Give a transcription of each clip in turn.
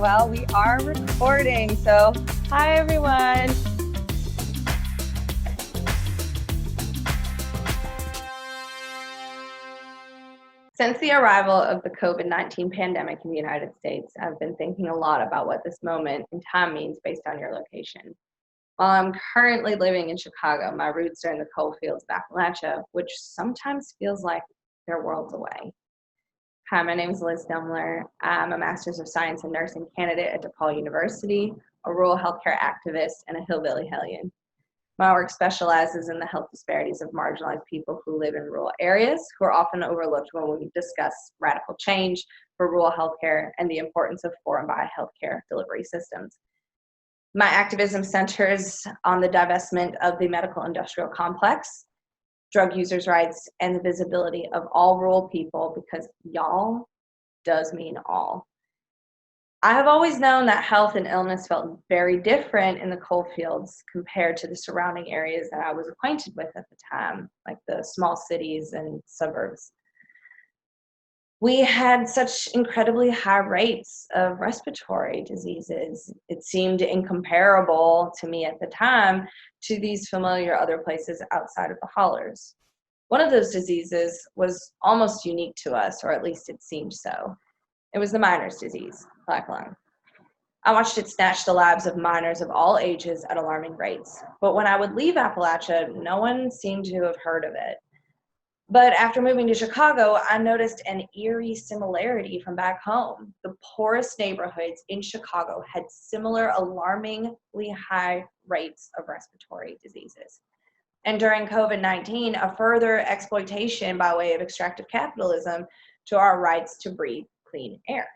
Well, we are recording, so hi everyone. Since the arrival of the COVID-19 pandemic in the United States, I've been thinking a lot about what this moment in time means based on your location. While I'm currently living in Chicago, my roots are in the coal fields of Appalachia, which sometimes feels like they're worlds away. Hi, my name is Liz Dumler. I'm a Master's of Science in Nursing candidate at DePaul University, a rural healthcare activist, and a hillbilly hellion. My work specializes in the health disparities of marginalized people who live in rural areas, who are often overlooked when we discuss radical change for rural healthcare and the importance of for and by healthcare delivery systems. My activism centers on the divestment of the medical industrial complex, drug users' rights, and the visibility of all rural people, because y'all does mean all. I have always known that health and illness felt very different in the coal fields compared to the surrounding areas that I was acquainted with at the time, like the small cities and suburbs. We had such incredibly high rates of respiratory diseases. It seemed incomparable to me at the time to these familiar other places outside of the hollers. One of those diseases was almost unique to us, or at least it seemed so. It was the miner's disease, black lung. I watched it snatch the lives of miners of all ages at alarming rates. But when I would leave Appalachia, no one seemed to have heard of it. But after moving to Chicago, I noticed an eerie similarity from back home. The poorest neighborhoods in Chicago had similar alarmingly high rates of respiratory diseases. And during COVID-19, a further exploitation by way of extractive capitalism to our rights to breathe clean air.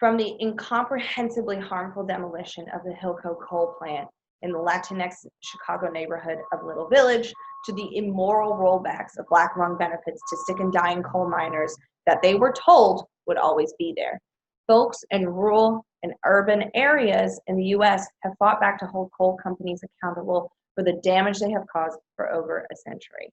From the incomprehensibly harmful demolition of the Hillco coal plant in the Latinx Chicago neighborhood of Little Village to the immoral rollbacks of black lung benefits to sick and dying coal miners that they were told would always be there. Folks in rural and urban areas in the US have fought back to hold coal companies accountable for the damage they have caused for over a century.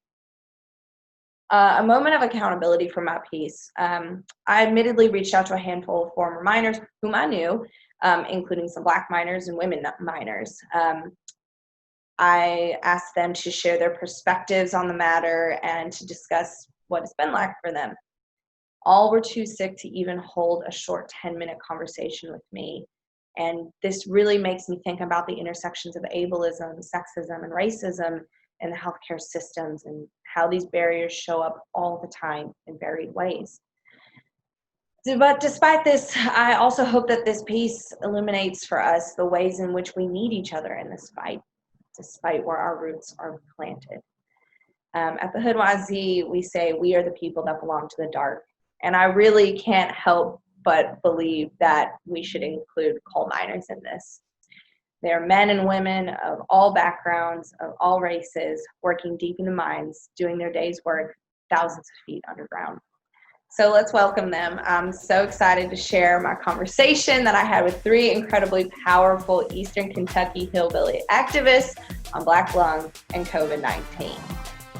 A moment of accountability for my piece. I admittedly reached out to a handful of former miners whom I knew, including some black miners and women miners. I asked them to share their perspectives on the matter and to discuss what it's been like for them. All were too sick to even hold a short 10-minute conversation with me. And this really makes me think about the intersections of ableism, sexism, and racism in the healthcare systems and how these barriers show up all the time in varied ways. But despite this, I also hope that this piece illuminates for us the ways in which we need each other in this fight, despite where our roots are planted. At the Hoodoisie, we say we are the people that belong to the dark. And I really can't help but believe that we should include coal miners in this. They're men and women of all backgrounds, of all races, working deep in the mines, doing their day's work thousands of feet underground. So let's welcome them. I'm so excited to share my conversation that I had with three incredibly powerful Eastern Kentucky hillbilly activists on black lung and COVID-19.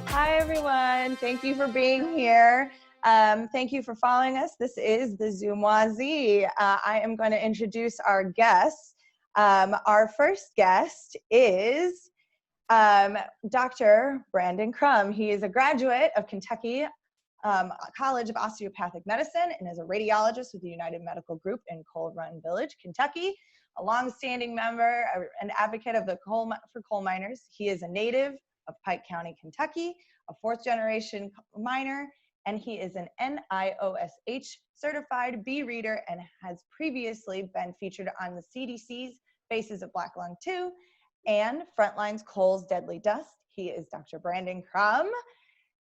Hi, everyone. Thank you for being here. Thank you for following us. This is the Zoomoisie. I am going to introduce our guests. Our first guest is Dr. Brandon Crum. He is a graduate of Kentucky College of Osteopathic Medicine and is a radiologist with the United Medical Group in Coal Run Village, Kentucky, a longstanding member and advocate of the for coal miners. He is a native of Pike County, Kentucky, a fourth-generation miner, and he is an NIOSH certified B reader and has previously been featured on the CDC's Faces of Black Lung 2 and Frontline's Coal's Deadly Dust. He is Dr. Brandon Crum,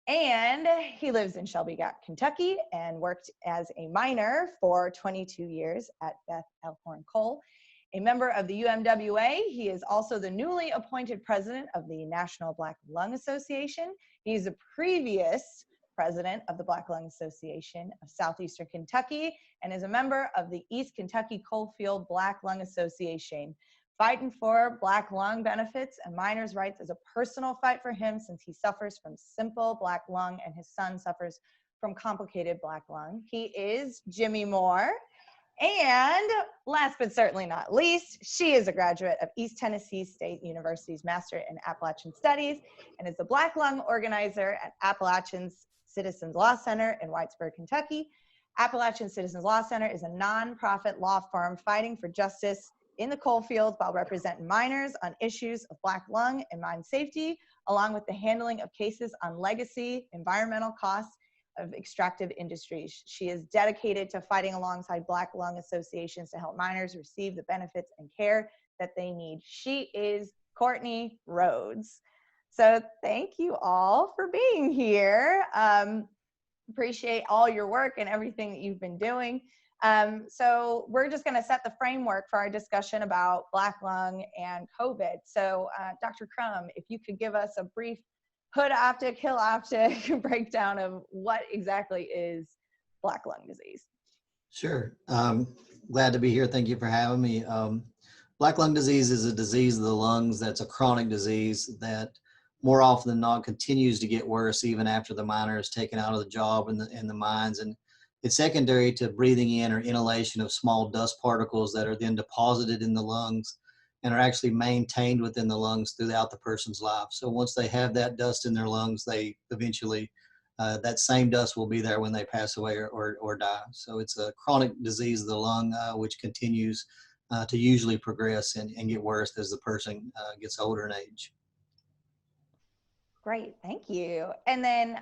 and he lives in Shelby Gap, Kentucky, and worked as a miner for 22 years at Beth Elkhorn Coal. A member of the UMWA, he is also the newly appointed president of the National Black Lung Association. He's a previous president of the Black Lung Association of Southeastern Kentucky and is a member of the East Kentucky Coalfield Black Lung Association. Fighting for black lung benefits and miners' rights is a personal fight for him since he suffers from simple black lung and his son suffers from complicated black lung. He is Jimmy Moore, And last but certainly not least, she is a graduate of East Tennessee State University's Master in Appalachian Studies and is the Black Lung Organizer at Appalachian Citizens Law Center in Whitesburg, Kentucky. Appalachian Citizens Law Center is a nonprofit law firm fighting for justice in the coal fields while representing miners on issues of Black lung and mine safety, along with the handling of cases on legacy, environmental costs of extractive industries. She is dedicated to fighting alongside Black lung associations to help miners receive the benefits and care that they need. She is Courtney Rhoades. So thank you all for being here. Appreciate all your work and everything that you've been doing. So we're just going to set the framework for our discussion about Black lung and COVID. So Dr. Crum, if you could give us a brief Hoodoisie, Hilloptic breakdown of what exactly is Black lung disease. Sure. Glad to be here. Thank you for having me. Black lung disease is a disease of the lungs that's a chronic disease that more often than not continues to get worse even after the miner is taken out of the job in the mines. And it's secondary to breathing in or inhalation of small dust particles that are then deposited in the lungs and are actually maintained within the lungs throughout the person's life. So once they have that dust in their lungs, they eventually, that same dust will be there when they pass away or die. So it's a chronic disease of the lung, which continues to usually progress and get worse as the person gets older in age. Great, thank you. And then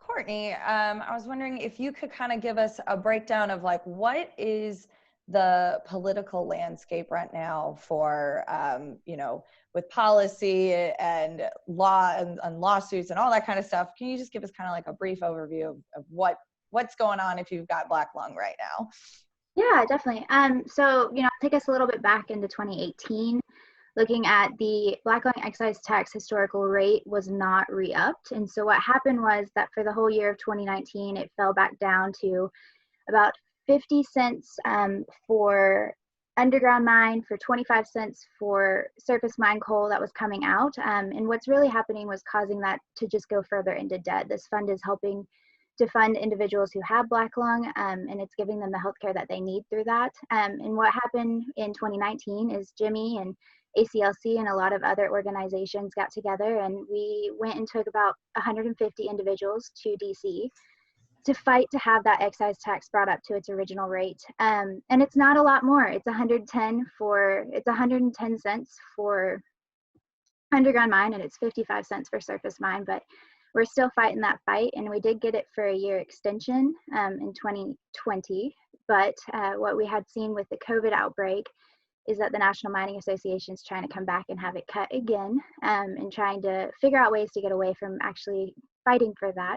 Courtney, I was wondering if you could kind of give us a breakdown of like what is the political landscape right now for, you know, with policy and law and lawsuits and all that kind of stuff. Can you just give us kind of like a brief overview of what's going on if you've got Black lung right now? Yeah, definitely. So, you know, I'll take us a little bit back into 2018. Looking at the Black lung excise tax historical rate was not re-upped. And so what happened was that for the whole year of 2019, it fell back down to about 50 cents for underground mine, for 25 cents for surface mine coal that was coming out. And what's really happening was causing that to just go further into debt. This fund is helping to fund individuals who have Black lung, and it's giving them the healthcare that they need through that. And what happened in 2019 is Jimmy and ACLC and a lot of other organizations got together, and we went and took about 150 individuals to DC to fight to have that excise tax brought up to its original rate. And it's not a lot more. It's 110 cents for underground mine, and it's 55 cents for surface mine, but we're still fighting that fight, and we did get it for a year extension in 2020. But what we had seen with the COVID outbreak is that the National Mining Association is trying to come back and have it cut again, and trying to figure out ways to get away from actually fighting for that.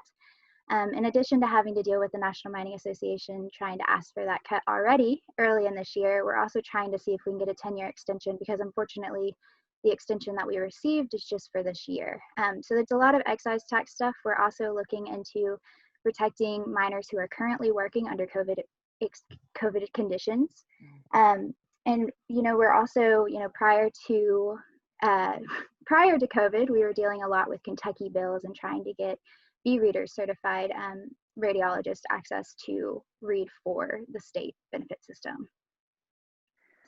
In addition to having to deal with the National Mining Association trying to ask for that cut already early in this year, we're also trying to see if we can get a 10-year extension, because unfortunately the extension that we received is just for this year. So there's a lot of excise tax stuff. We're also looking into protecting miners who are currently working under COVID conditions. And, you know, we're also, you know, prior to COVID, we were dealing a lot with Kentucky bills and trying to get B-readers certified radiologist access to read for the state benefit system.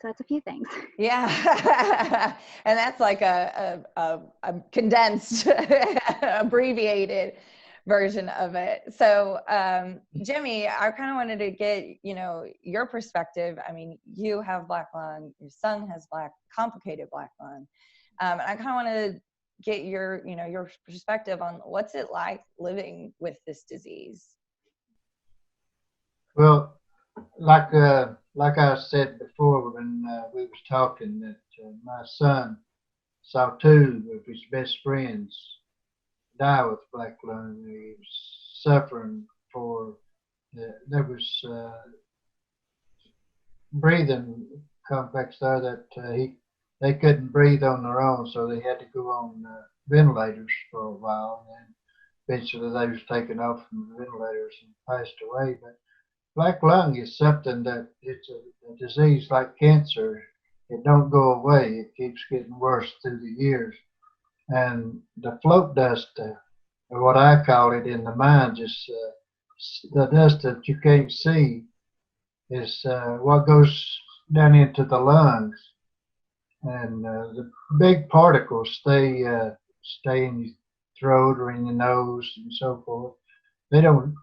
So that's a few things. Yeah, and that's like a condensed, abbreviated version of it. So Jimmy, I kind of wanted to get, you know, your perspective. I mean, you have Black lung, your son has complicated Black lung. And I kind of want to get your, you know, your perspective on what's it like living with this disease. Well, like I said before when we was talking, that my son saw two of his best friends die with Black lung. He was suffering for, there was breathing complex there that they couldn't breathe on their own, so they had to go on ventilators for a while, and then eventually they was taken off from the ventilators and passed away. But Black lung is something that it's a disease like cancer. It don't go away. It keeps getting worse through the years. And the float dust, or what I call it in the mines, is the dust that you can't see. is what goes down into the lungs, and the big particles stay in your throat or in your nose and so forth. They don't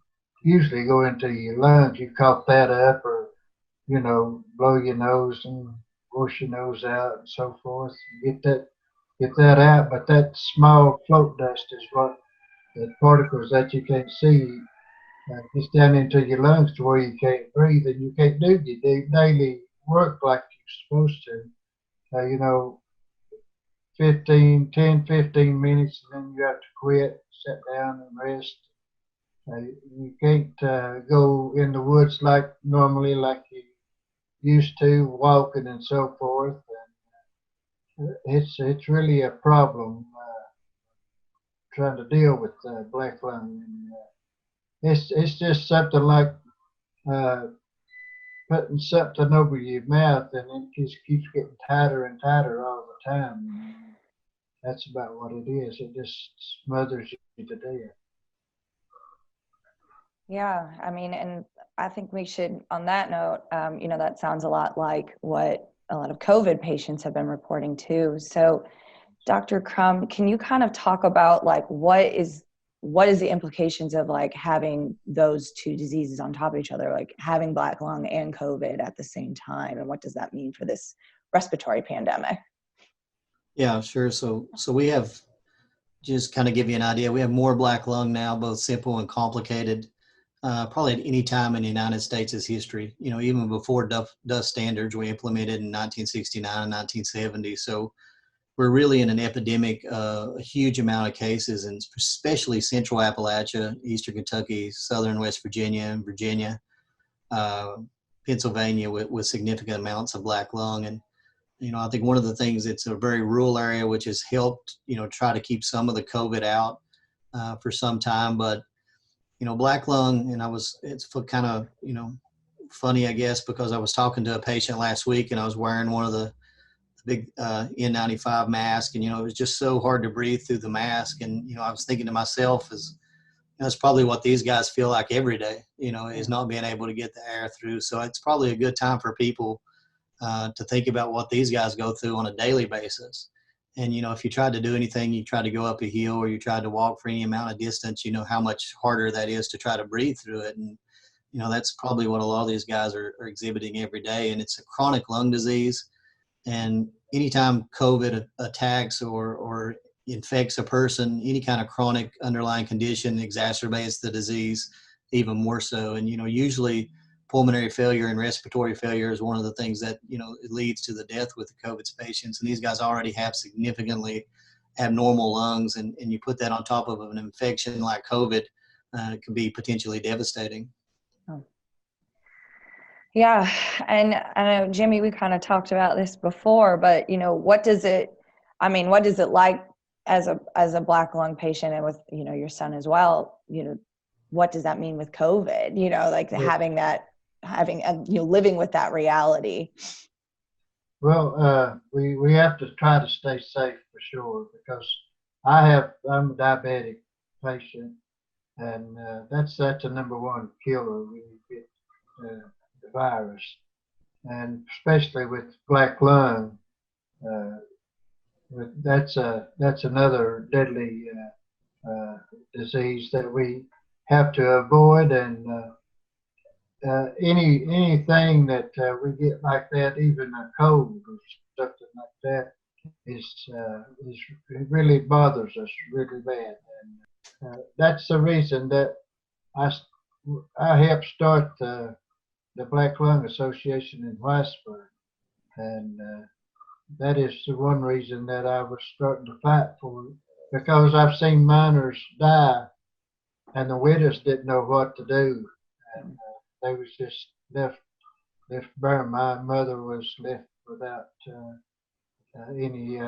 usually go into your lungs. You cough that up, or blow your nose and wash your nose out and so forth. Get that out. But that small float dust is what the particles that you can't see gets down into your lungs to where you can't breathe and you can't do your daily work like you're supposed to. 15 minutes, and then you have to quit, sit down and rest. You can't go in the woods like normally, like you used to, walking and so forth. And it's really a problem trying to deal with black lung. And, it's just something like putting something over your mouth, and it just keeps getting tighter and tighter all the time. That's about what it is. It just smothers you to death. Yeah, I mean, and I think we should, on that note, that sounds a lot like what a lot of COVID patients have been reporting too. So, Dr. Crum, can you kind of talk about like what is the implications of like having those two diseases on top of each other, like having black lung and COVID at the same time, and what does that mean for this respiratory pandemic? Yeah, sure. So we have, just kind of give you an idea, we have more black lung now, both simple and complicated, probably at any time in the United States' history. Even before dust standards we implemented in 1969 and 1970. So we're really in an epidemic, a huge amount of cases, and especially central Appalachia, eastern Kentucky, southern West Virginia, and Virginia, Pennsylvania, with significant amounts of black lung. And I think one of the things, it's a very rural area, which has helped, try to keep some of the COVID out for some time. But, black lung, and it's kind of, funny, I guess, because I was talking to a patient last week and I was wearing one of the big N95 mask, and, it was just so hard to breathe through the mask. And, I was thinking to myself, that's probably what these guys feel like every day, is not being able to get the air through. So it's probably a good time for people to think about what these guys go through on a daily basis. And, if you tried to do anything, you tried to go up a hill or you tried to walk for any amount of distance, how much harder that is to try to breathe through it. And, that's probably what a lot of these guys are exhibiting every day. And it's a chronic lung disease. And anytime COVID attacks or infects a person, any kind of chronic underlying condition exacerbates the disease even more so. And, usually pulmonary failure and respiratory failure is one of the things that, it leads to the death with the COVID patients. And these guys already have significantly abnormal lungs. And you put that on top of an infection like COVID, it can be potentially devastating. Yeah, and I know, Jimmy, we kind of talked about this before, but what does it like as a black lung patient, and with your son as well? What does that mean with COVID? Like living with that reality. Well, we have to try to stay safe for sure, because I'm a diabetic patient, and that's a number one killer when you get the virus, and especially with black lung, that's another deadly disease that we have to avoid. And anything that we get like that, even a cold or something like that, it really bothers us really bad. And that's the reason that I helped start the Black Lung Association in Whitesburg, and that is the one reason that I was starting to fight for it, because I've seen miners die, and the widows didn't know what to do, and they was just left bare. My mother was left without any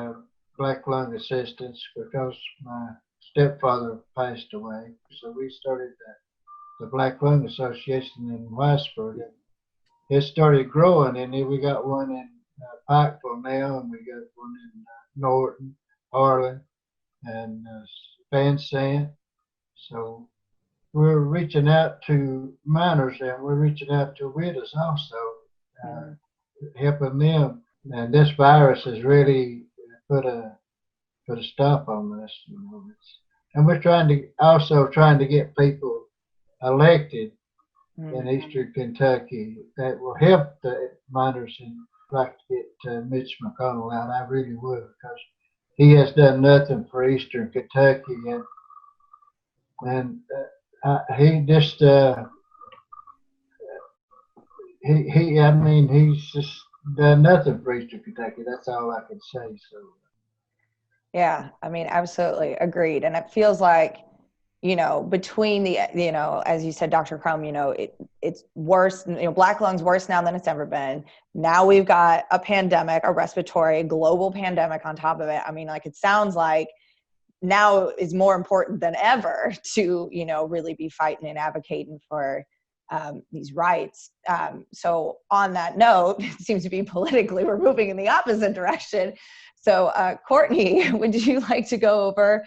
black lung assistance because my stepfather passed away. So we started the Black Lung Association in Whitesburg. It started growing, and then we got one in Pikeville now, and we got one in Norton, Harlan, and Van Sant. So we're reaching out to minors and we're reaching out to widows also, helping them. And this virus has really put a stop on this. And we're trying to get people elected in Eastern Kentucky that will help the minors. And I'd like to get Mitch McConnell out. I really would, because he has done nothing for Eastern Kentucky, and he just he's just done nothing for Eastern Kentucky. That's all I can say. So. Yeah, I mean, absolutely agreed. And it feels like, between the, as you said, Dr. Crum, it's worse, black lung's worse now than it's ever been. Now we've got a pandemic, a respiratory, global pandemic on top of it. I mean, like, it sounds like now is more important than ever to, really be fighting and advocating for these rights. So on that note, it seems to be politically, we're moving in the opposite direction. So Courtney, would you like to go over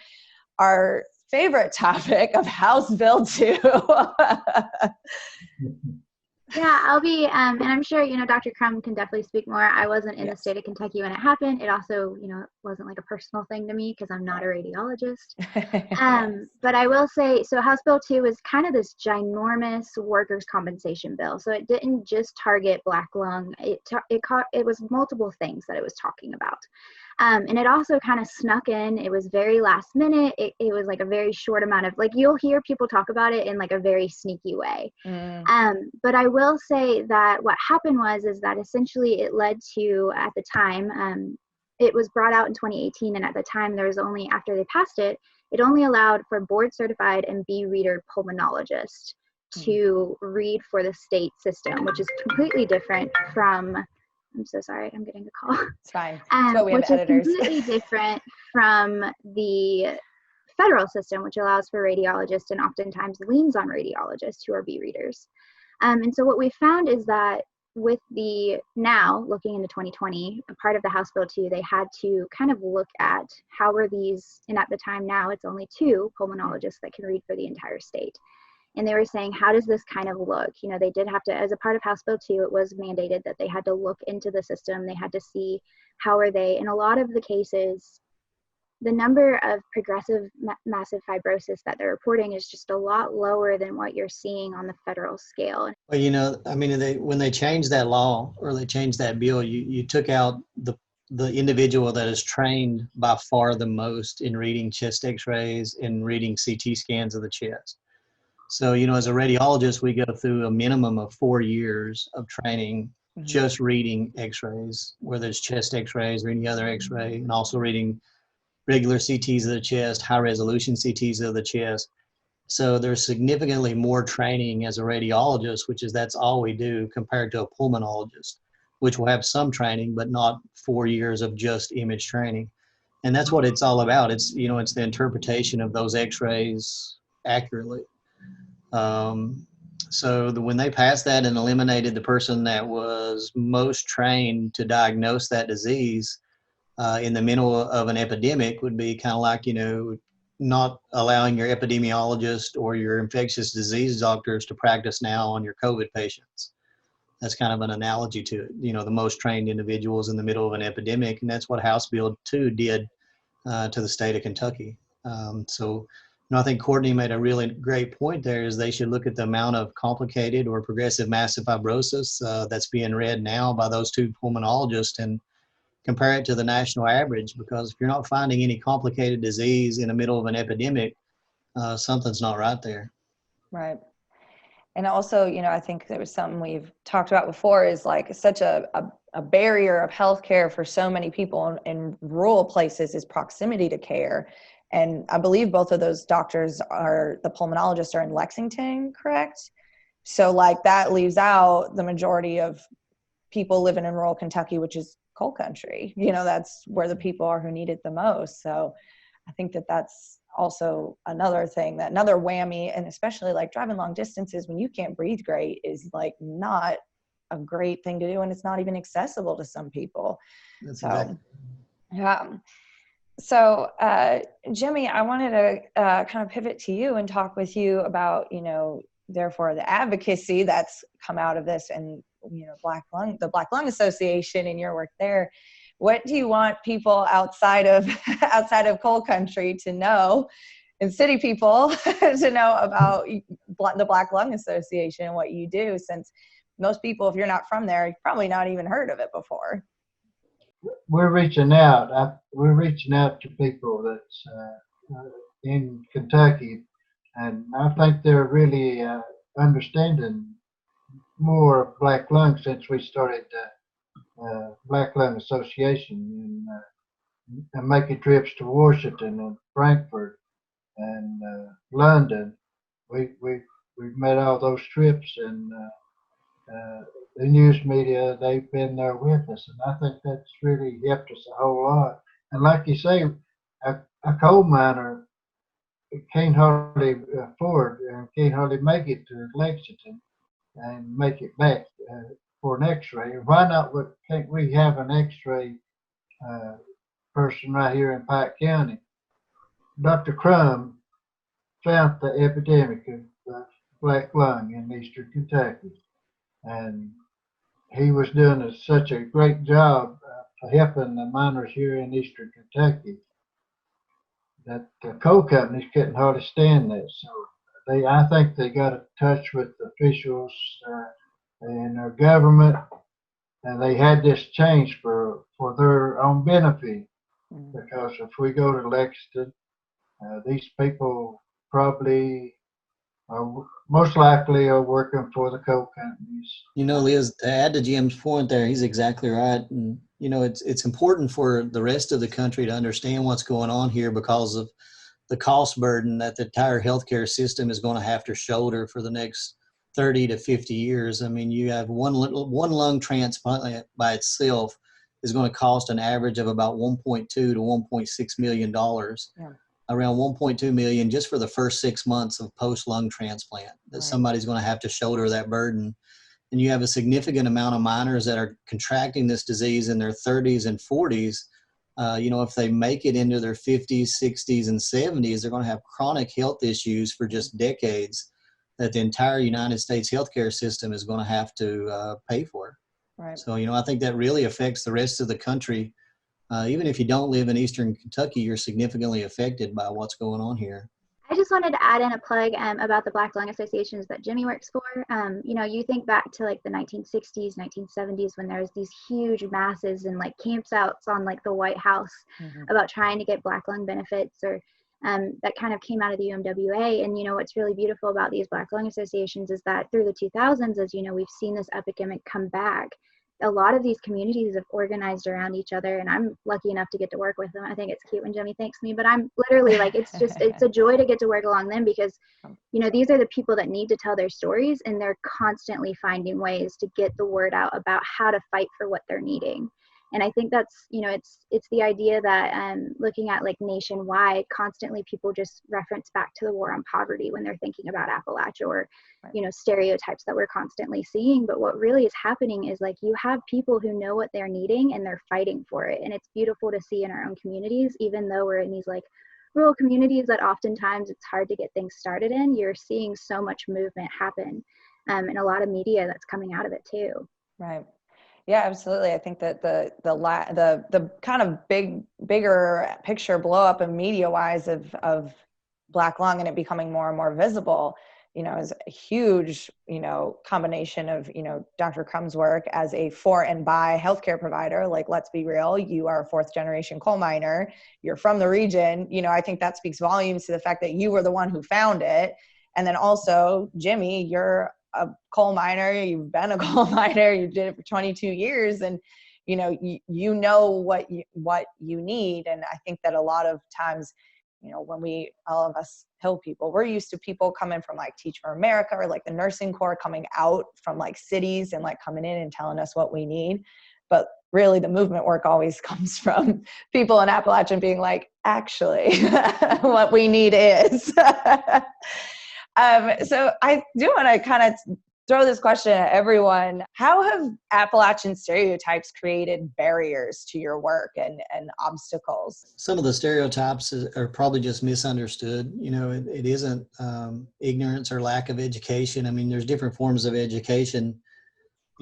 our favorite topic of House Bill 2? Yeah, I'll be, and I'm sure, Dr. Crum can definitely speak more. I wasn't in the state of Kentucky when it happened. It also, wasn't like a personal thing to me because I'm not a radiologist. But I will say, so House Bill 2 is kind of this ginormous workers' compensation bill. So it didn't just target black lung. It was multiple things that it was talking about. And it also kind of snuck in. It was very last minute. It was like a very short amount of, like, you'll hear people talk about it in like a very sneaky way. But I will say that what happened is that essentially it led to, at the time, it was brought out in 2018. And at the time, there was only, after they passed it, it only allowed for board certified and B reader pulmonologists to read for the state system, which is completely different from, I'm so sorry, I'm getting a call. It's fine. So we have editors. Which is completely different from the federal system, which allows for radiologists and oftentimes leans on radiologists who are B readers. And so what we found is that with the, now looking into 2020, a part of the House Bill 2, they had to kind of look at how were these, and at the time now it's only 2 pulmonologists that can read for the entire state. And they were saying, how does this kind of look? They did have to, as a part of House Bill 2, it was mandated that they had to look into the system. They had to see how are they, in a lot of the cases, the number of progressive massive fibrosis that they're reporting is just a lot lower than what you're seeing on the federal scale. Well, when they changed that law or they changed that bill, you took out the individual that is trained by far the most in reading chest x-rays and reading CT scans of the chest. So, as a radiologist, we go through a minimum of 4 years of training just reading x-rays, whether it's chest x-rays or any other x-ray, and also reading regular CTs of the chest, high resolution CTs of the chest. So there's significantly more training as a radiologist, that's all we do, compared to a pulmonologist, which will have some training, but not 4 years of just image training. And that's what it's all about. It's, it's the interpretation of those x-rays accurately. So when they passed that and eliminated the person that was most trained to diagnose that disease in the middle of an epidemic would be kind of like, not allowing your epidemiologist or your infectious disease doctors to practice now on your COVID patients. That's kind of an analogy to it, the most trained individuals in the middle of an epidemic. And that's what House Bill 2 did to the state of Kentucky. I think Courtney made a really great point there, is they should look at the amount of complicated or progressive massive fibrosis that's being read now by those 2 pulmonologists and compare it to the national average, because if you're not finding any complicated disease in the middle of an epidemic, something's not right there. Right. And also, I think there was something we've talked about before is like such a barrier of healthcare for so many people in rural places is proximity to care. And I believe both of those doctors the pulmonologists are in Lexington, correct? So like that leaves out the majority of people living in rural Kentucky, which is coal country. That's where the people are who need it the most. So I think that's also another thing, that another whammy, and especially like driving long distances when you can't breathe great is like not a great thing to do. And it's not even accessible to some people. That's so, exactly. Yeah. So, Jimmy, I wanted to kind of pivot to you and talk with you about, therefore the advocacy that's come out of this, and the Black Lung Association and your work there. What do you want people outside of coal country to know, and city people to know about the Black Lung Association and what you do? Since most people, if you're not from there, you've probably not even heard of it before. We're reaching out. We're reaching out to people that's in Kentucky, and I think they're really understanding more Black Lung since we started Black Lung Association, and making trips to Washington and Frankfurt and London. We've made all those trips, and the news media, they've been there with us, and I think that's really helped us a whole lot. And like you say, a coal miner can't hardly afford and can't hardly make it to Lexington and make it back for an X-ray. Why not? Can't we have an X-ray person right here in Pike County? Dr. Crum found the epidemic of black lung in eastern Kentucky, and he was doing such a great job helping the miners here in eastern Kentucky that the coal companies couldn't hardly stand that. So I think they got in touch with officials and their government, and they had this change for their own benefit. Because if we go to Lexington, these people probably most likely are working for the coal companies. Liz, to add to Jim's point there, he's exactly right. And, it's important for the rest of the country to understand what's going on here because of the cost burden that the entire healthcare system is going to have to shoulder for the next 30 to 50 years. I mean, you have one lung transplant by itself is going to cost an average of about $1.2 to $1.6 million. Yeah. Around 1.2 million just for the first 6 months of post-lung transplant that right. Somebody's going to have to shoulder that burden. And you have a significant amount of miners that are contracting this disease in their 30s and 40s. If they make it into their 50s, 60s, and 70s, they're going to have chronic health issues for just decades that the entire United States healthcare system is going to have to pay for. Right. So, I think that really affects the rest of the country. Even if you don't live in Eastern Kentucky, you're significantly affected by what's going on here. I just wanted to add in a plug about the Black Lung Associations that Jimmy works for. You think back to like the 1960s, 1970s when there was these huge masses and like campouts on like the White House about trying to get Black lung benefits, or that kind of came out of the UMWA. And what's really beautiful about these Black Lung Associations is that through the 2000s, as we've seen this epidemic come back. A lot of these communities have organized around each other, and I'm lucky enough to get to work with them. I think it's cute when Jimmy thanks me, but I'm literally like, it's a joy to get to work along them because, these are the people that need to tell their stories, and they're constantly finding ways to get the word out about how to fight for what they're needing. And I think that's, it's the idea that looking at like nationwide, constantly people just reference back to the war on poverty when they're thinking about Appalachia or, stereotypes that we're constantly seeing. But what really is happening is like you have people who know what they're needing and they're fighting for it. And it's beautiful to see in our own communities, even though we're in these like rural communities that oftentimes it's hard to get things started in, you're seeing so much movement happen and a lot of media that's coming out of it too. Right. Yeah, absolutely. I think that the kind of bigger picture blow up in media wise of Black lung and it becoming more and more visible, is a huge, combination of, Dr. Crum's work as a for and by healthcare provider. Like, let's be real, you are a 4th generation coal miner, you're from the region. I think that speaks volumes to the fact that you were the one who found it. And then also, Jimmy, you're a coal miner, you've been a coal miner, you did it for 22 years, and you know what you need. And I think that a lot of times, when all of us Hill people, we're used to people coming from like Teach for America or like the nursing corps coming out from like cities and like coming in and telling us what we need. But really the movement work always comes from people in Appalachia being like, actually, what we need is. So I do want to kind of throw this question at everyone. How have Appalachian stereotypes created barriers to your work and obstacles? Some of the stereotypes are probably just misunderstood. It isn't ignorance or lack of education. I mean, there's different forms of education.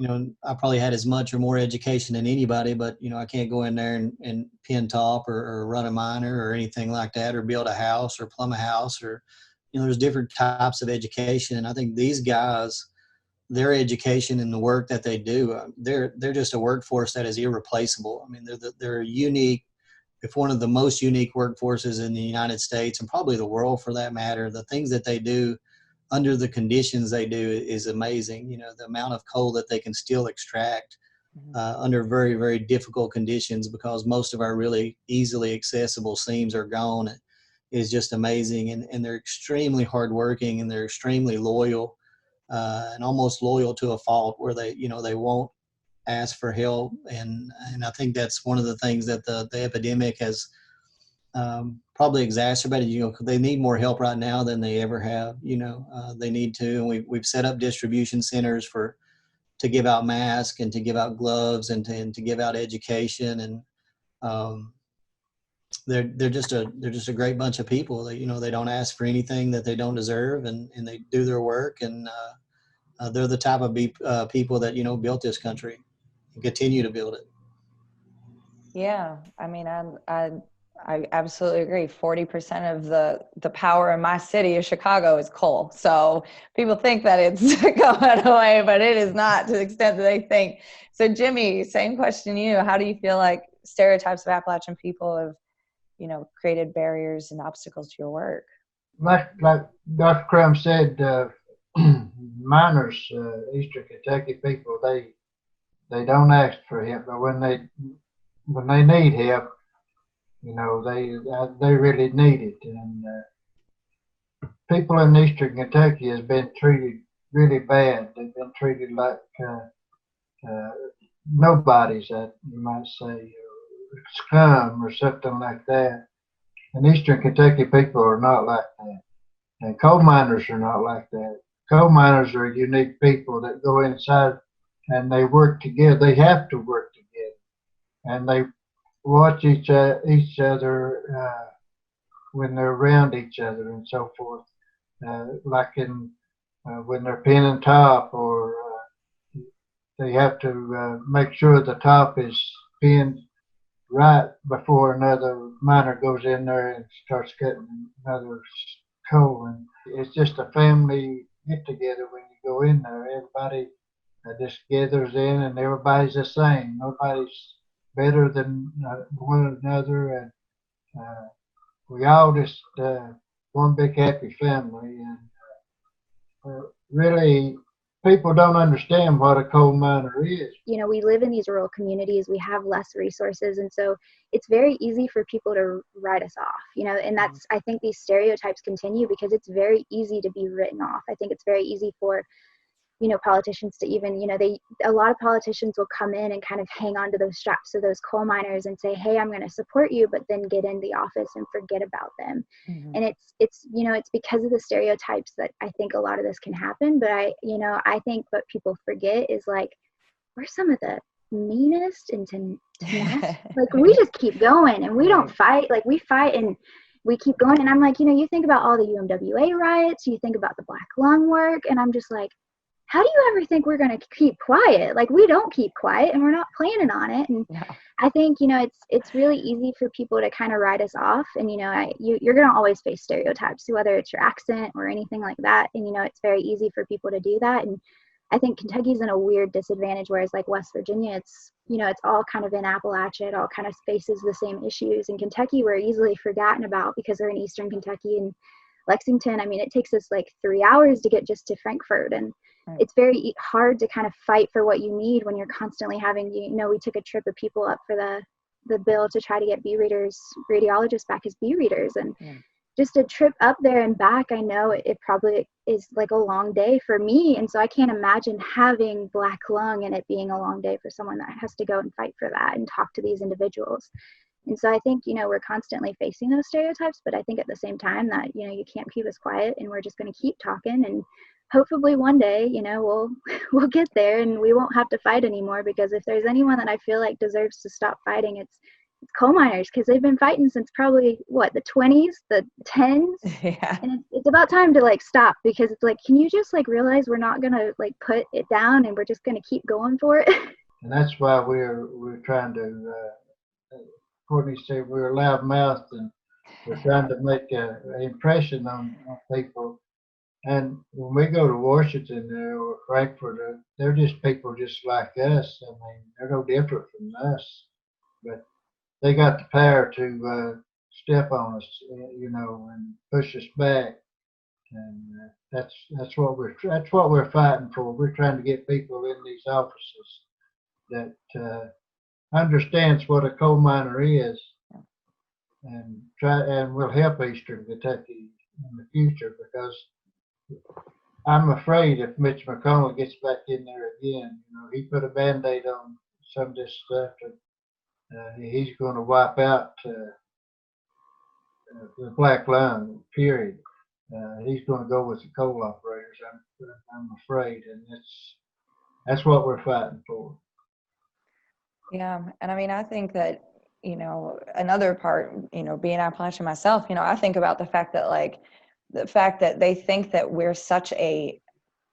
I probably had as much or more education than anybody, but, I can't go in there and pin top or run a miner or anything like that, or build a house or plumb a house, or, there's different types of education. And I think these guys, their education and the work that they do, they're just a workforce that is irreplaceable. I mean, they're unique, if one of the most unique workforces in the United States and probably the world for that matter. The things that they do under the conditions they do is amazing. The amount of coal that they can still extract under very, very difficult conditions, because most of our really easily accessible seams are gone, is just amazing. And they're extremely hardworking, and they're extremely loyal, and almost loyal to a fault, where they won't ask for help. And I think that's one of the things that the epidemic has probably exacerbated. They need more help right now than they ever have. They need to, and we've set up distribution centers to give out masks and to give out gloves and to give out education. And they're just a great bunch of people. They don't ask for anything that they don't deserve, and they do their work. And they're the type of people that built this country and continue to build it. Yeah, I mean, I absolutely agree. 40% of the power in my city of Chicago is coal. So people think that it's going away, but it is not, to the extent that they think. So Jimmy, same question to you. How do you feel like stereotypes of Appalachian people have, created barriers and obstacles to your work? Like Dr. Crum said, miners, Eastern Kentucky people, they don't ask for help, but when they need help, they really need it. And people in Eastern Kentucky has been treated really bad. They've been treated like nobodies, that you might say, scum or something like that. And Eastern Kentucky people are not like that. And coal miners are not like that. Coal miners are unique people that go inside and they work together. They have to work together. And they watch each other when they're around each other and so forth. Like when they're pinning top, or they have to make sure the top is pinned right before another miner goes in there and starts cutting another coal. And it's just a family get together when you go in there. Everybody just gathers in, and everybody's the same. Nobody's better than one another, and we all just one big happy family. And really, people don't understand what a coal miner is. We live in these rural communities, we have less resources, and so it's very easy for people to write us off, and that's, I think these stereotypes continue because it's very easy to be written off. I think it's very easy for politicians to even, a lot of politicians will come in and kind of hang on to those straps of those coal miners and say, hey, I'm going to support you, but then get in the office and forget about them. Mm-hmm. And it's because of the stereotypes that I think a lot of this can happen. But I think what people forget is, like, we're some of the meanest and like, we just keep going and we don't fight. Like, we fight and we keep going. And I'm like, you think about all the UMWA riots, you think about the Black Lung work, and I'm just like, how do you ever think we're going to keep quiet? Like, we don't keep quiet, and we're not planning on it. And no. I think, it's really easy for people to kind of write us off. And, you're going to always face stereotypes, whether it's your accent or anything like that. And, it's very easy for people to do that. And I think Kentucky's in a weird disadvantage, whereas like West Virginia, it's all kind of in Appalachia. It all kind of faces the same issues. In Kentucky, we're easily forgotten about because we're in Eastern Kentucky and Lexington. I mean, it takes us like 3 hours to get just to Frankfort. And it's very hard to kind of fight for what you need when you're constantly having, we took a trip of people up for the bill to try to get radiologists back as B readers. And just a trip up there and back, I know it probably is like a long day for me. And so I can't imagine having Black Lung and it being a long day for someone that has to go and fight for that and talk to these individuals. And so I think, we're constantly facing those stereotypes, but I think at the same time that, you can't keep us quiet, and we're just going to keep talking, and hopefully one day, we'll we'll get there and we won't have to fight anymore, because if there's anyone that I feel like deserves to stop fighting, it's coal miners, because they've been fighting since probably the 20s, the 10s. Yeah. And it's about time to stop, because it's can you just realize we're not going to put it down, and we're just going to keep going for it. And that's why we're trying to, Courtney said we're loudmouthed, and we're trying to make an impression on people. And when we go to Washington or Frankfurt, they're just people just like us. I mean, they're no different from us, but they got the power to step on us, and push us back. And that's what we're fighting for. We're trying to get people in these offices that understands what a coal miner is, and will help Eastern Kentucky in the future, because I'm afraid if Mitch McConnell gets back in there again, he put a Band-Aid on some of this stuff, and he's going to wipe out the black lung, period. He's going to go with the coal operators, I'm afraid, and that's what we're fighting for. Yeah. And I mean, I think that, another part, being Appalachian myself, I think about the fact that they think that we're such a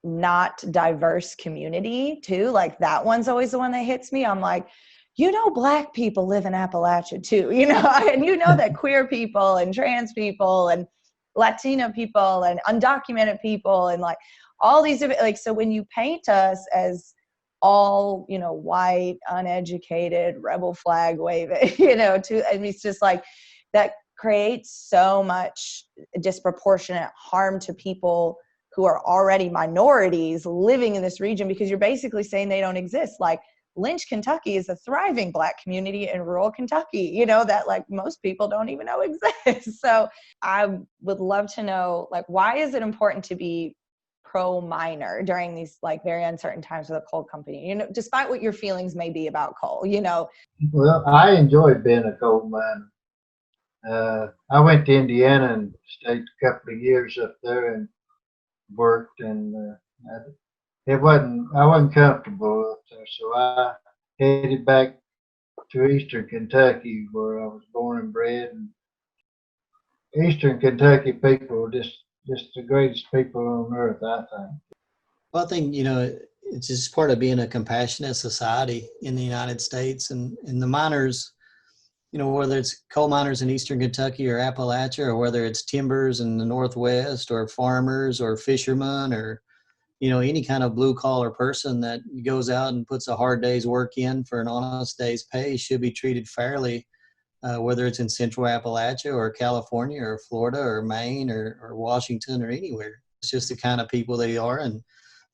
not diverse community too. That one's always the one that hits me. I'm like, Black people live in Appalachia too, and that queer people and trans people and Latino people and undocumented people and all these different, so when you paint us as all, white, uneducated, rebel flag waving, it's just that creates so much disproportionate harm to people who are already minorities living in this region, because you're basically saying they don't exist. Lynch, Kentucky is a thriving Black community in rural Kentucky, that most people don't even know exists. So I would love to know, why is it important to be pro-miner during these very uncertain times with a coal company, despite what your feelings may be about coal, Well, I enjoyed being a coal miner. I went to Indiana and stayed a couple of years up there and worked, and I wasn't comfortable up there, so I headed back to Eastern Kentucky, where I was born and bred. And Eastern Kentucky people are just the greatest people on earth, I think. Well, I think, it's just part of being a compassionate society in the United States, and the miners, whether it's coal miners in Eastern Kentucky or Appalachia, or whether it's timbers in the Northwest, or farmers or fishermen, or, any kind of blue collar person that goes out and puts a hard day's work in for an honest day's pay should be treated fairly, whether it's in Central Appalachia or California or Florida or Maine or Washington or anywhere. It's just the kind of people they are, and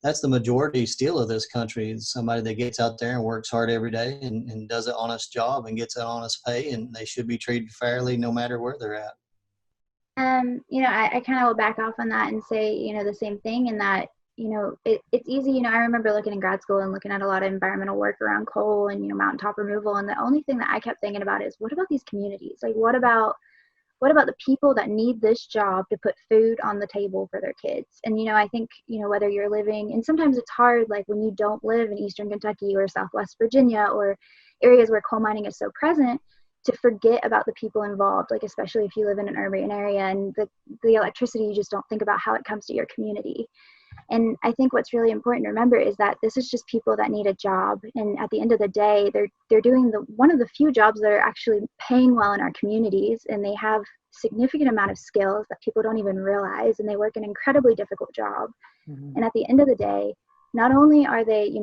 that's the majority still of this country. It's somebody that gets out there and works hard every day and does an honest job and gets an honest pay, and they should be treated fairly no matter where they're at. I kind of will back off on that and say, the same thing, in that, it's easy. I remember looking in grad school and looking at a lot of environmental work around coal and, mountaintop removal. And the only thing that I kept thinking about is, what about these communities? What about the people that need this job to put food on the table for their kids? And, I think, whether you're living, and sometimes it's hard, when you don't live in Eastern Kentucky or Southwest Virginia or areas where coal mining is so present, to forget about the people involved, especially if you live in an urban area and the electricity, you just don't think about how it comes to your community. And I think what's really important to remember is that this is just people that need a job. And at the end of the day, they're doing one of the few jobs that are actually paying well in our communities. And they have significant amount of skills that people don't even realize. And they work an incredibly difficult job. Mm-hmm. And at the end of the day, not only are they,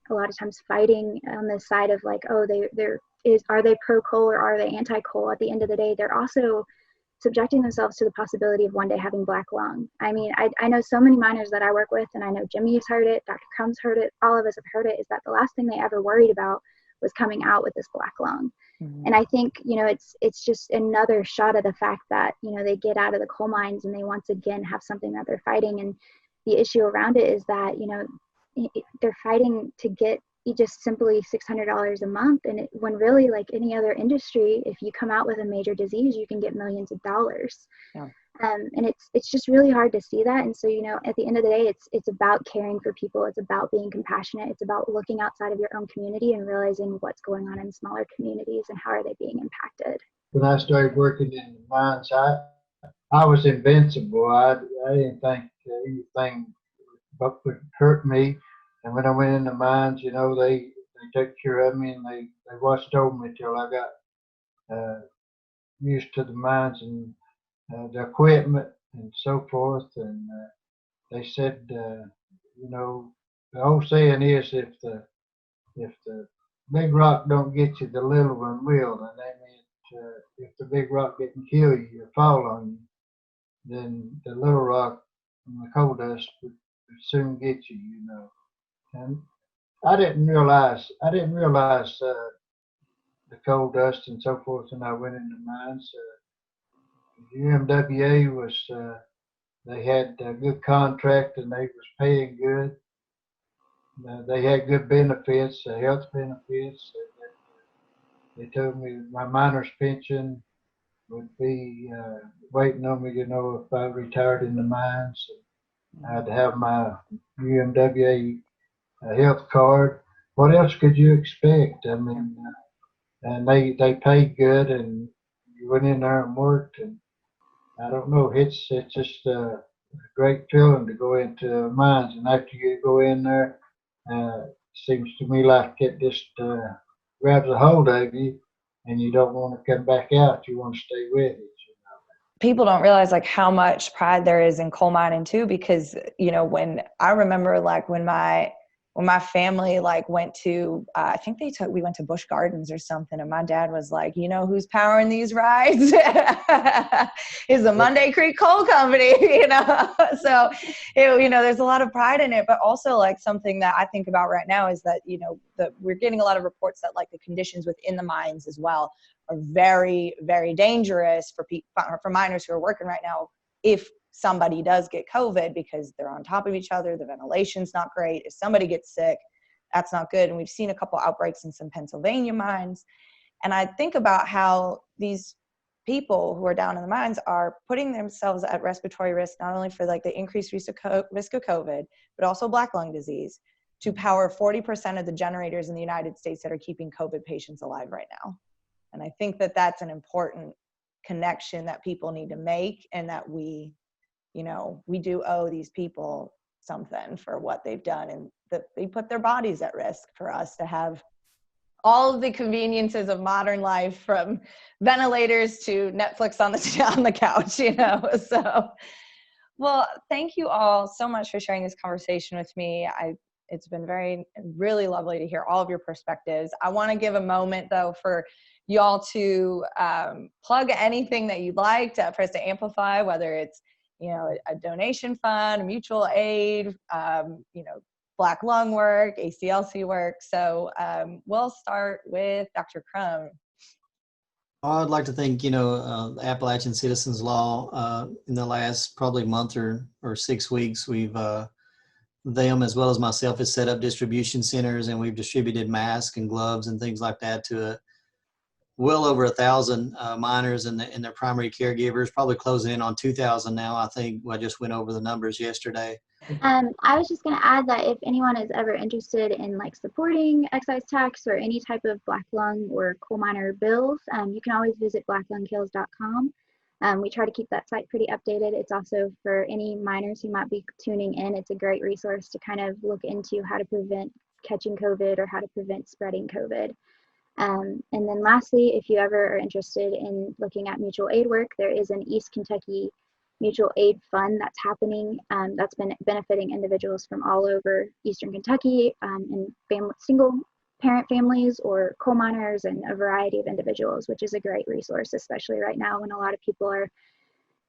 a lot of times fighting on the side of are they pro-coal or are they anti-coal? At the end of the day, they're also subjecting themselves to the possibility of one day having black lung. I mean, I know so many miners that I work with, and I know Jimmy's heard it, Dr. Crum's heard it, all of us have heard it, is that the last thing they ever worried about was coming out with this black lung. Mm-hmm. And I think, it's just another shot of the fact that, they get out of the coal mines and they once again have something that they're fighting. And the issue around it is that, they're fighting to get just simply $600 a month. And when really, like any other industry, if you come out with a major disease, you can get millions of dollars. Yeah. And it's just really hard to see that. And so, at the end of the day, it's about caring for people. It's about being compassionate. It's about looking outside of your own community and realizing what's going on in smaller communities and how are they being impacted. When I started working in the mines, I was invincible. I didn't think anything would hurt me. And when I went in the mines, they took care of me, and they watched over me till I got used to the mines and the equipment and so forth. And they said, the old saying is, if the big rock don't get you, the little one will. And that means if the big rock didn't kill you or fall on you, then the little rock and the coal dust would soon get you. And I didn't realize the coal dust and so forth when I went into mines. UMWA was they had a good contract, and they was paying good. They had good benefits, health benefits. They told me my miner's pension would be waiting on me, if I retired in the mines. I had to have my UMWA health card. What else could you expect? I mean, and they paid good, and you went in there and worked. And I don't know, it's just a great feeling to go into mines. And after you go in there, seems to me like it just grabs a hold of you, and you don't want to come back out. You want to stay with it. People don't realize like how much pride there is in coal mining too, because when I remember like when my family like went to I think we went to Busch Gardens or something, and my dad was like, who's powering these rides is the Monday Creek Coal Company. So there's a lot of pride in it. But also like something that I think about right now is that we're getting a lot of reports that like the conditions within the mines as well are very, very dangerous for miners who are working right now if somebody does get COVID, because they're on top of each other, the ventilation's not great. If somebody gets sick, that's not good. And we've seen a couple outbreaks in some Pennsylvania mines. And I think about how these people who are down in the mines are putting themselves at respiratory risk, not only for like the increased risk of COVID, but also black lung disease, to power 40% of the generators in the United States that are keeping COVID patients alive right now. And I think that that's an important connection that people need to make, and that we do owe these people something for what they've done, and that they put their bodies at risk for us to have all of the conveniences of modern life, from ventilators to Netflix on the couch, So, well, thank you all so much for sharing this conversation with me. It's been really lovely to hear all of your perspectives. I want to give a moment though for y'all to plug anything that you'd like for us to amplify, whether it's a donation fund, mutual aid, Black lung work, ACLC work. So we'll start with Dr. Crum. I'd like to thank, the Appalachian Citizens Law. In the last probably month or 6 weeks, we've them as well as myself has set up distribution centers, and we've distributed masks and gloves and things like that to well over 1,000 miners and their primary caregivers, probably closing in on 2,000 now. I think I just went over the numbers yesterday. I was just going to add that if anyone is ever interested in like supporting excise tax or any type of black lung or coal miner bills, you can always visit blacklungkills.com. We try to keep that site pretty updated. It's also for any miners who might be tuning in. It's a great resource to kind of look into how to prevent catching COVID or how to prevent spreading COVID. And then lastly, if you ever are interested in looking at mutual aid work, there is an East Kentucky mutual aid fund that's happening, that's been benefiting individuals from all over Eastern Kentucky, and single parent families or coal miners and a variety of individuals, which is a great resource, especially right now when a lot of people are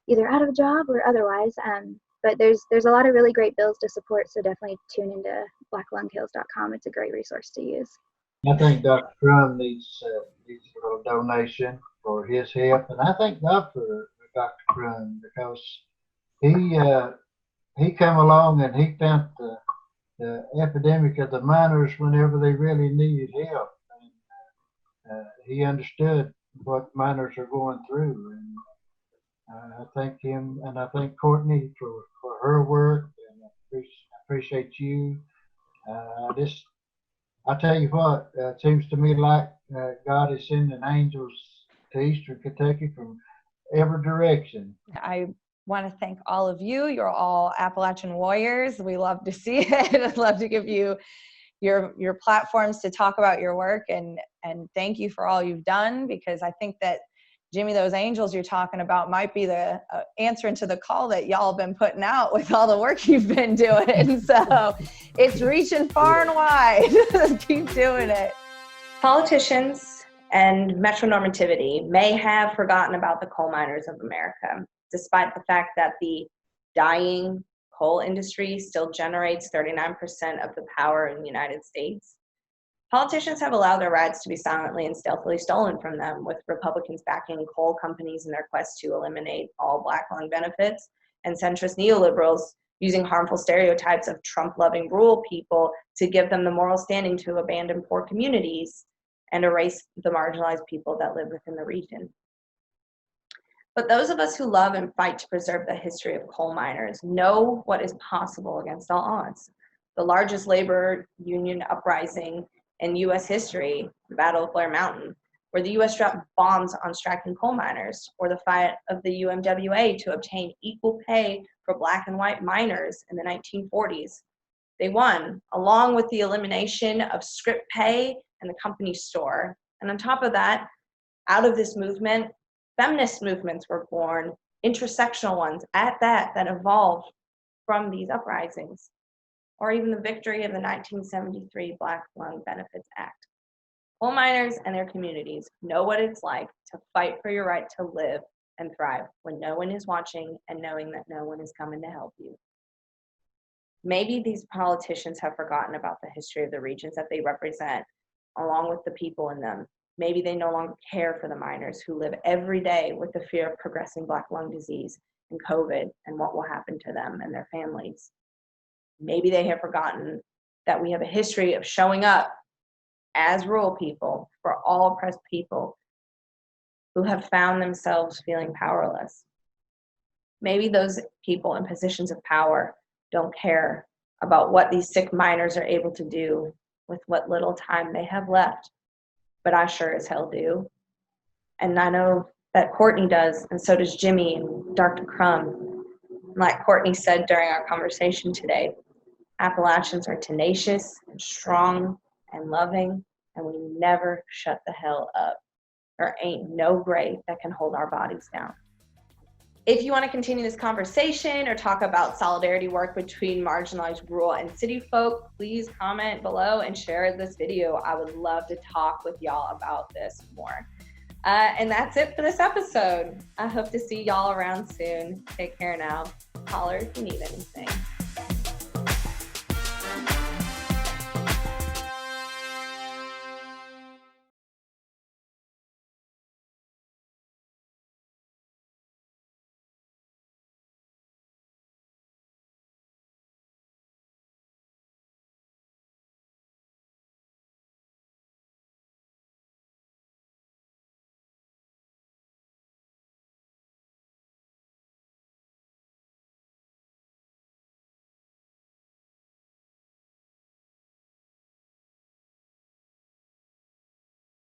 either out of a job or otherwise. But there's a lot of really great bills to support, so definitely tune into blacklungkills.com. It's a great resource to use. I think Dr. Crum needs a little donation for his help, and I thank God for Dr. Crum, because he come along and he found the epidemic of the miners whenever they really needed help. And, he understood what miners are going through. And I thank him, and I thank Courtney for her work, and I appreciate you. I tell you what, it seems to me like God is sending angels to Eastern Kentucky from every direction. I want to thank all of you. You're all Appalachian warriors. We love to see it. I'd love to give you your platforms to talk about your work, and thank you for all you've done, because I think that, Jimmy, those angels you're talking about might be the answering to the call that y'all have been putting out with all the work you've been doing. So it's reaching far and wide. Keep doing it. Politicians and metronormativity may have forgotten about the coal miners of America, despite the fact that the dying coal industry still generates 39% of the power in the United States. Politicians have allowed their rights to be silently and stealthily stolen from them, with Republicans backing coal companies in their quest to eliminate all Black lung benefits, and centrist neoliberals using harmful stereotypes of Trump-loving rural people to give them the moral standing to abandon poor communities and erase the marginalized people that live within the region. But those of us who love and fight to preserve the history of coal miners know what is possible against all odds. The largest labor union uprising in U.S. history, the Battle of Blair Mountain, where the U.S. dropped bombs on striking coal miners, or the fight of the UMWA to obtain equal pay for Black and white miners in the 1940s. They won, along with the elimination of script pay and the company store. And on top of that, out of this movement, feminist movements were born, intersectional ones at that evolved from these uprisings, or even the victory of the 1973 Black Lung Benefits Act. Coal miners and their communities know what it's like to fight for your right to live and thrive when no one is watching and knowing that no one is coming to help you. Maybe these politicians have forgotten about the history of the regions that they represent, along with the people in them. Maybe they no longer care for the miners who live every day with the fear of progressing Black lung disease and COVID and what will happen to them and their families. Maybe they have forgotten that we have a history of showing up as rural people for all oppressed people who have found themselves feeling powerless. Maybe those people in positions of power don't care about what these sick miners are able to do with what little time they have left, but I sure as hell do. And I know that Courtney does, and so does Jimmy and Dr. Crum. Like Courtney said during our conversation today, Appalachians are tenacious and strong and loving, and we never shut the hell up. There ain't no grave that can hold our bodies down. If you want to continue this conversation or talk about solidarity work between marginalized rural and city folk, please comment below and share this video. I would love to talk with y'all about this more. And that's it for this episode. I hope to see y'all around soon. Take care now. Holler if you need anything.